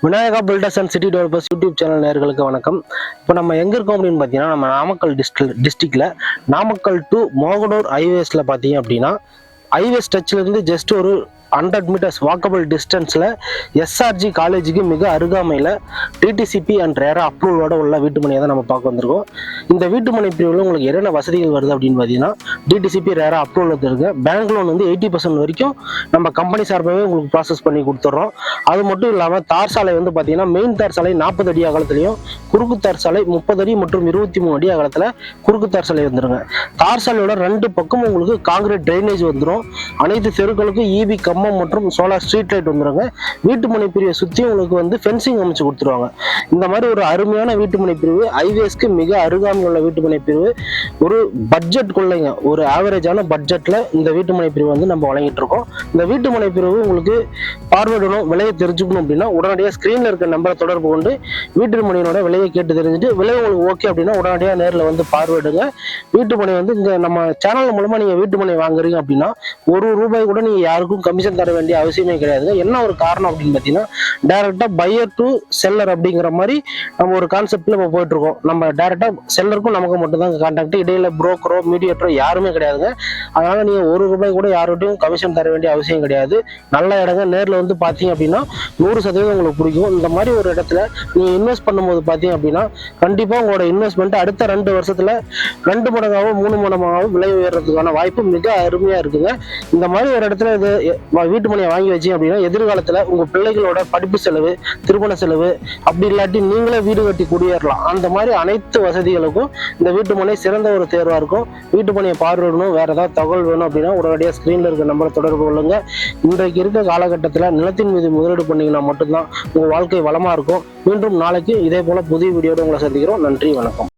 Vinayaka filters and city developers YouTube channel நேயர்களுக்கு வணக்கம். இப்போ நம்ம எங்கே இருக்கோம் அப்படின்னு பார்த்தீங்கன்னா, நம்ம நாமக்கல் டிஸ்ட்ரிக்டில் நாமக்கல் டு மோகனூர் ஹைவேஸில் பார்த்தீங்க அப்படின்னா, ஹைவே ஸ்ட்ரெச்சிலிருந்து ஜஸ்ட் ஒரு 100 மீட்டர்ஸ் வாக்கபிள் டிஸ்டன்ஸில் எஸ்ஆர்ஜி காலேஜுக்கு மிக அருகாமையில் டிடிசிபி அண்ட் ரேரா அப்ரூவலோட உள்ள வீட்டுமனையை தான் நம்ம பார்க்க வந்திருக்கோம். இந்த வீட்டுமனை பிரிவில் உங்களுக்கு என்னென்ன வசதிகள் வருது அப்படின்னு பார்த்தீங்கன்னா, டிடிசிபி ரேரா அப்ரூவல் இருக்குது. பேங்க் லோன் வந்து 80% வரைக்கும் நம்ம கம்பெனி சார்பாகவே உங்களுக்கு ப்ராசஸ் பண்ணி கொடுத்துட்றோம். அது மட்டும் இல்லாமல் தார் சாலை வந்து பார்த்தீங்கன்னா, மெயின் தார் சாலை 40 அடி அகலத்திலையும், குறுக்கு தார் சாலை 30 அடி மற்றும் 23 அடி அகலத்தில் குறுக்கு தார் சாலை வந்துருங்க. தார் சாலையோட 2 பக்கமும் உங்களுக்கு காங்கிரீட் ட்ரைனேஜ் வந்துடும். அனைத்து தெருக்களுக்கும் இபி மற்றும் சோலார் ஸ்ட்ரீட் லைட் வந்துருங்க. வீட்டுமனை பிரிவை சுற்றி உங்களுக்கு வந்து ஃபென்சிங் அமைச்சு கொடுத்துருவாங்க. இந்த மாதிரி ஒரு அருமையான வீட்டுமனை பிரிவு, ஹைவேஸ்க்கு மிக அருகாமையில் உள்ள வீட்டுமனை பிரிவு, ஒரு பட்ஜெட் கொள்ளைங்க, ஒரு ஆவரேஜான பட்ஜெட்ல இந்த வீட்டுமனை பிரிவு வந்து நம்ம வழங்கிட்டு இருக்கோம். இந்த வீட்டுமனை பிரிவு உங்களுக்கு பார்வையிடணும், விலையை தெரிஞ்சுக்கணும் அப்படின்னா உடனடியாக ஸ்கிரீன்ல இருக்க நம்பரை தொடர்பு கொண்டு வீட்டுமனையோட விலையை கேட்டு தெரிஞ்சுட்டு, விலை உங்களுக்கு ஓகே அப்படின்னா உடனடியாக நேரில் வந்து பார்வையிடுங்க. வீட்டுமனை வந்து இங்க நம்ம சேனல் மூலமா நீங்க வீட்டுமனை வாங்குறீங்க அப்படின்னா ₹1 கூட நீங்க யாருக்கும் கமிஷன் தர வேண்டிய அவசியமே கிடையாது. என்ன ஒரு காரணம் அப்படின்னு பார்த்தீங்கன்னா, டைரக்டா பையர் டு செல்லர் அப்படிங்கிற மாதிரி நம்ம ஒரு கான்செப்ட்ல இப்போ போயிட்டு இருக்கோம். நம்ம டைரக்டா செல்லருக்கும் நமக்கு மட்டும் தான் கான்டாக்ட், இடையில புரோக்கரோ மீடியேட்டரோ யாருமே கிடையாதுங்க. அதனால நீங்க ₹1 கூட யார்கிட்டையும் கமிஷன் தர வேண்டிய அவசியம் கிடையாது. நல்ல இடங்க நேரில் வந்து பார்த்தீங்க அப்படின்னா 100% உங்களுக்கு பிடிக்கும். இந்த மாதிரி ஒரு இடத்துல நீங்க இன்வெஸ்ட் பண்ணும்போது பார்த்தீங்க அப்படின்னா, கண்டிப்பா உங்களோட இன்வெஸ்ட்மெண்ட் அடுத்த 2 வருஷத்துல 2 மடங்காகவும் 3 மடங்காகவும் விலை உயர்றதுக்கான வாய்ப்பு மிக அருமையா இருக்குங்க. இந்த மாதிரி ஒரு இடத்துல இது வீட்டுமனையை வாங்கி வச்சு அப்படின்னா எதிர்காலத்துல உங்க பிள்ளைகளோட படிப்பு செலவு, திருமண செலவு, அப்படி இல்லாட்டி நீங்களே வீடு கட்டி குடியேறலாம். அந்த மாதிரி அனைத்து வசதிகளுக்கும் இந்த வீட்டுமனை சிறந்த ஒரு தேர்வா இருக்கும். வீட்டுமனையை பார்வையிடணும், வேற ஏதாவது தகவல் வேணும் அப்படின்னா உடனடியாக ஸ்கிரீன்ல இருக்க நம்பரை தொடர்பு கொள்ளுங்க. இன்றைக்கு இருக்க காலகட்டத்தில் நிலத்தின் மீது முதலீடு பண்ணீங்கன்னா மட்டும்தான் உங்க வாழ்க்கை வளமா இருக்கும். மீண்டும் நாளைக்கு இதே போல புதிய வீடியோட உங்களை சந்திக்கிறோம். நன்றி, வணக்கம்.